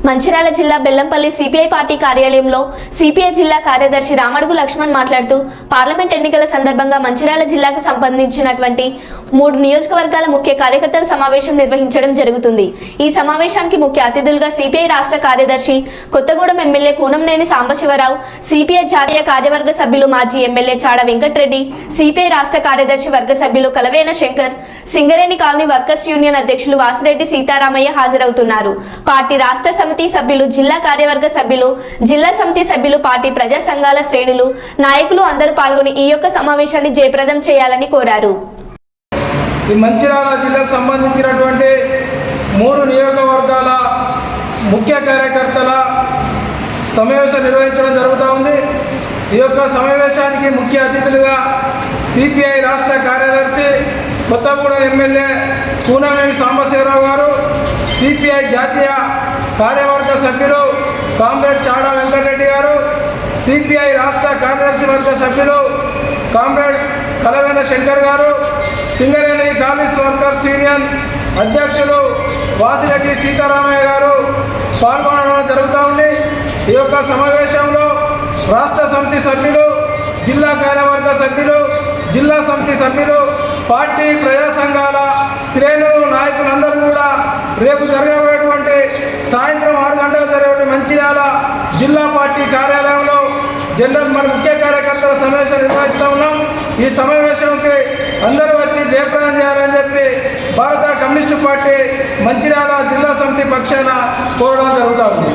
మంచిర్యాల జిల్లా Bellampalli CPI party కార్యాలయంలో CPI జిల్లా కార్యదర్శి రామడుగు లక్ష్మణ్ మాట్లాడుతూ పార్లమెంట్ ఎన్నికల సందర్భంగా మంచిర్యాల జిల్లాకు సంబంధించినటువంటి 3 నియోజకవర్గాల ముఖ్య కార్యకర్తల సమావేశం నిర్వహించడం జరుగుతుంది। ఈ సమావేశానికి ముఖ్య అతిథులుగా సిపిఐ రాష్ట్ర కార్యదర్శి కొత్తగూడెం ఎమ్మెల్యే కూనంనేని సాంబశివరావు, సిపిఐ జాతీయ కార్యవర్గ సభ్యులు మాజీ ఎమ్మెల్యే చాడ వెంకటరెడ్డి, సిపిఐ రాష్ట్ర కార్యదర్శి వర్గ సభ్యులు Kalavena Shankar, Singareni colony workers union అధ్యక్షులు వాసిరెడ్డి సీతారామయ్య హాజరవుతున్నారు। పార్టీ రాష్ట్ర సమితి సభ్యులు, జిల్లా కార్యవర్గ సభ్యులు, జిల్లా సమితి సభ్యులు, పార్టీ ప్రజా సంఘాల శ్రేణులు, నాయకులు అందరూ పాల్గొని ఈ యొక్క సమావేశాన్ని జయప్రదం చేయాలని కోరారు। ఈ మంచిర్యాల జిల్లాకు సంబంధించినటువంటి 3 నియోజకవర్గాల ముఖ్య కార్యకర్తల సమావేశం నిర్వహించడం జరుగుతూ ఉంది। ఈ యొక్క సమావేశానికి ముఖ్య అతిథులుగా సిపిఐ రాష్ట్ర కార్యదర్శి కొత్తగూడెం ఎమ్మెల్యే కూనంనేని సాంబశివరావు గారు, సిపిఐ జాతీయ కార్యవర్గ సభ్యులు కామ్రేడ్ చాడ వెంకటరెడ్డి గారు, సిపిఐ రాష్ట్ర కార్యదర్శి వర్గ సభ్యులు కామ్రేడ్ కలవేన శంకర్ గారు, సింగరేణి కాలనీ వర్కర్స్ యూనియన్ అధ్యక్షులు వాసిరెడ్డి సీతారామయ్య గారు పాల్గొనడం జరుగుతూ ఉంది। ఈ యొక్క సమావేశంలో రాష్ట్ర సమితి సభ్యులు, జిల్లా కార్యవర్గ సభ్యులు, జిల్లా సమితి సభ్యులు, పార్టీ ప్రజా సంఘాల శ్రేణులు, నాయకులందరూ కూడా రేపు జరగబోయేటువంటి సాయంత్రం 6 గంటలకు జరిగే మంచిర్యాల జిల్లా పార్టీ కార్యాలయంలో మన ముఖ్య కార్యకర్తల సమావేశం నిర్వహిస్తూ ఉన్నాం। ఈ సమావేశంకి అందరూ వచ్చి జయప్రదం చేయాలని చెప్పి భారత కమ్యూనిస్టు పార్టీ మంచిర్యాల జిల్లా సమితి పక్షాన కోరడం జరుగుతూ ఉంది।